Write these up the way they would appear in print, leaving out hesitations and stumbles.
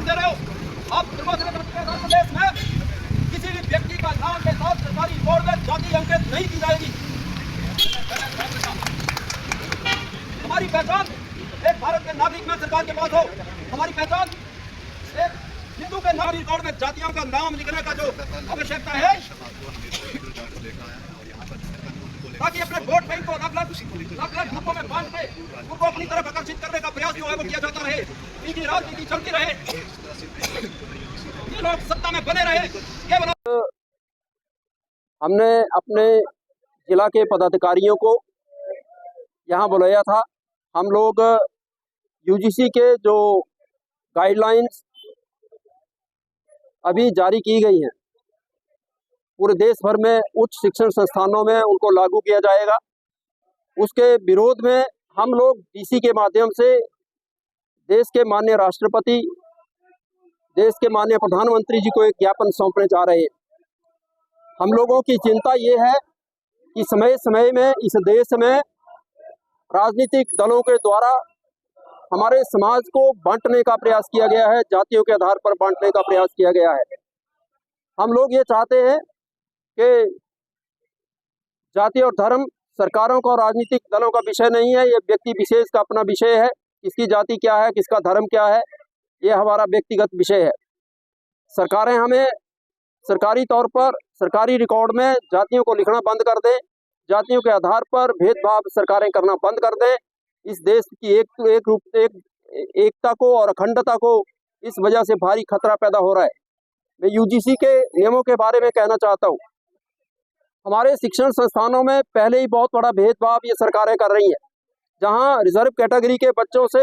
दे रहे हो। आप प्रदेश में किसी भी व्यक्ति का नाम के साथ सरकारी बोर्ड में जाति अंकित नहीं की जाएगी। हमारी पहचान एक भारत के नागरिक में सरकार के पास हो। हमारी पहचान एक हिंदू के नागरिक बोर्ड में जातियों का नाम लिखने का जो आवश्यकता है, ताकि अपने वोट बैंक को अलग ग्रुपों में बांट के उनको अपनी तरफ आकर्षित करने का प्रयास जो है वो किया जाता रहे। इनकी राजनीति चलती रहे, ये लोग सत्ता में बने रहे। केवल हमने अपने जिला के पदाधिकारियों को यहाँ बुलाया था। हम लोग यूजीसी के जो गाइडलाइंस अभी जारी की गई हैं, पूरे देश भर में उच्च शिक्षण संस्थानों में उनको लागू किया जाएगा। उसके विरोध में हम लोग डीसी के माध्यम से देश के माननीय राष्ट्रपति, देश के माननीय प्रधानमंत्री जी को एक ज्ञापन सौंपने जा रहे हैं। हम लोगों की चिंता ये है कि समय समय में इस देश में राजनीतिक दलों के द्वारा हमारे समाज को बांटने का प्रयास किया गया है, जातियों के आधार पर बांटने का प्रयास किया गया है। हम लोग ये चाहते हैं कि जाति और धर्म सरकारों का और राजनीतिक दलों का विषय नहीं है, ये व्यक्ति विशेष का अपना विषय है। किसकी जाति क्या है, किसका धर्म क्या है, ये हमारा व्यक्तिगत विषय है। सरकारें हमें सरकारी तौर पर सरकारी रिकॉर्ड में जातियों को लिखना बंद कर दें, जातियों के आधार पर भेदभाव सरकारें करना बंद कर दें। इस देश की एकता को और अखंडता को इस वजह से भारी खतरा पैदा हो रहा है। मैं यूजीसी के नियमों के बारे में कहना चाहता हूँ। हमारे शिक्षण संस्थानों में पहले ही बहुत बड़ा भेदभाव ये सरकारें कर रही हैं, जहां रिजर्व कैटेगरी के बच्चों से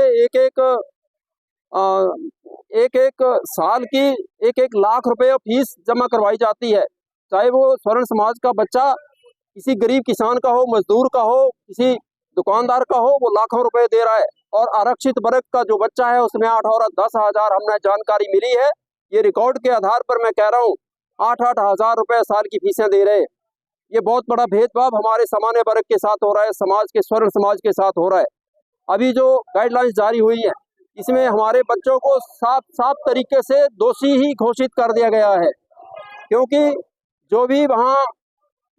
एक साल की 1-1 लाख रुपए फीस जमा करवाई जाती है। चाहे वो स्वर्ण समाज का बच्चा किसी गरीब किसान का हो, मजदूर का हो, किसी दुकानदार का हो, वो लाखों रुपए दे रहा है। और आरक्षित वर्ग का जो बच्चा है उसमें 8 और 10 हजार हमने जानकारी मिली है। ये रिकॉर्ड के आधार पर मैं कह रहा हूँ 8-8 हजार रुपए साल की फीसें दे रहे हैं। ये बहुत बड़ा भेदभाव हमारे सामान्य वर्ग के साथ हो रहा है, समाज के स्वर्ण समाज के साथ हो रहा है। अभी जो गाइडलाइंस जारी हुई है इसमें हमारे बच्चों को साफ तरीके से दोषी ही घोषित कर दिया गया है, क्योंकि जो भी वहाँ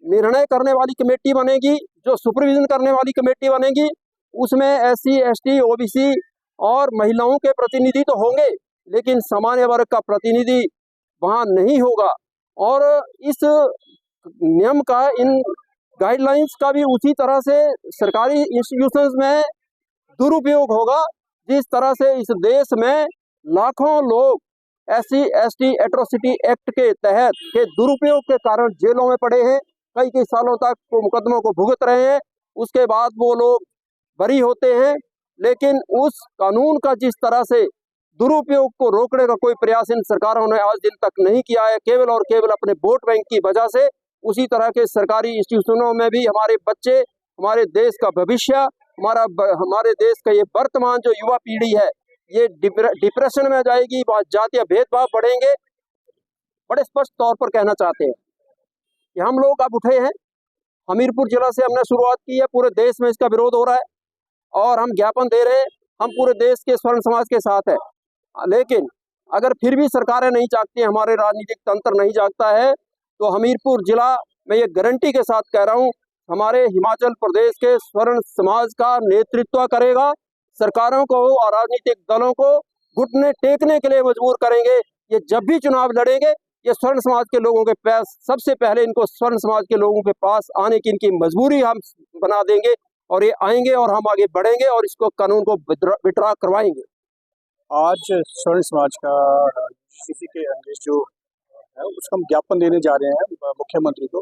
निर्णय करने वाली कमेटी बनेगी, जो सुपरविजन करने वाली कमेटी बनेगी, उसमें SC, ST, OBC और महिलाओं के प्रतिनिधि तो होंगे, लेकिन सामान्य वर्ग का प्रतिनिधि वहाँ नहीं होगा। और इस नियम का, इन गाइडलाइंस का भी उसी तरह से सरकारी इंस्टीट्यूशंस में दुरुपयोग होगा, जिस तरह से इस देश में लाखों लोग SC, ST एट्रोसिटी एक्ट के तहत के दुरुपयोग के कारण जेलों में पड़े हैं, कई सालों तक वो मुकदमों को भुगत रहे हैं। उसके बाद वो लोग बरी होते हैं, लेकिन उस कानून का जिस तरह से दुरुपयोग को रोकने का कोई प्रयास इन सरकारों ने आज दिन तक नहीं किया है, केवल और केवल अपने वोट बैंक की वजह से। उसी तरह के सरकारी इंस्टीट्यूशनों में भी हमारे बच्चे, हमारे देश का भविष्य, हमारे देश का ये वर्तमान जो युवा पीढ़ी है, ये डिप्रेशन में जाएगी, वहाँ जातीय भेदभाव बढ़ेंगे। बड़े स्पष्ट तौर पर कहना चाहते हैं कि हम लोग अब उठे हैं। हमीरपुर जिला से हमने शुरुआत की है, पूरे देश में इसका विरोध हो रहा है और हम ज्ञापन दे रहे हैं। हम पूरे देश के स्वर्ण समाज के साथ है, लेकिन अगर फिर भी सरकारें नहीं जागती, हमारे राजनीतिक तंत्र नहीं जागता है, तो हमीरपुर जिला मैं ये गारंटी के साथ कह रहा हूँ, हमारे हिमाचल प्रदेश के स्वर्ण समाज का नेतृत्व करेगा। सरकारों को और राजनीतिक दलों को घुटने टेकने के लिए मजबूर करेंगे। ये जब भी चुनाव लड़ेंगे, ये स्वर्ण समाज के लोगों के पास, सबसे पहले इनको स्वर्ण समाज के लोगों के पास आने की इनकी मजबूरी हम बना देंगे, और ये आएंगे और हम आगे बढ़ेंगे और इसको कानून को विड्रॉ करवाएंगे। आज स्वर्ण समाज का यूजीसी के आदेश जो है उसका हम ज्ञापन देने जा रहे हैं मुख्यमंत्री को।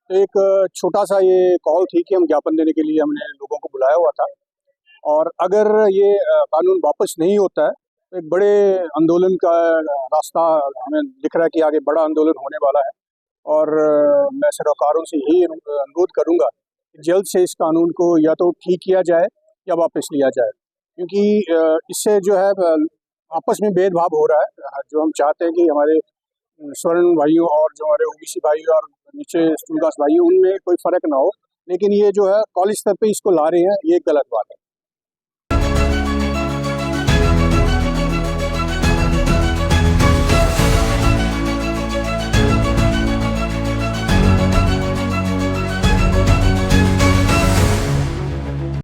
तो एक छोटा सा ये कॉल थी कि हम ज्ञापन देने के लिए हमने लोगों को बुलाया हुआ था, और अगर ये कानून वापस नहीं होता है तो एक बड़े आंदोलन का रास्ता हमें दिख रहा है कि आगे बड़ा आंदोलन होने वाला है। और मैं सरकारों से यही अनुरोध करूंगा कि जल्द से इस कानून को या तो ठीक किया जाए या वापस लिया जाए, क्योंकि इससे जो है आपस में भेदभाव हो रहा है। जो हम चाहते हैं कि हमारे स्वर्ण भाइयों और जो हमारे OBC भाई और नीचे स्टूडेंट्स भाई, उनमें कोई फर्क ना हो, लेकिन ये जो है कॉलेज स्तर पे इसको ला रहे हैं, ये गलत बात है।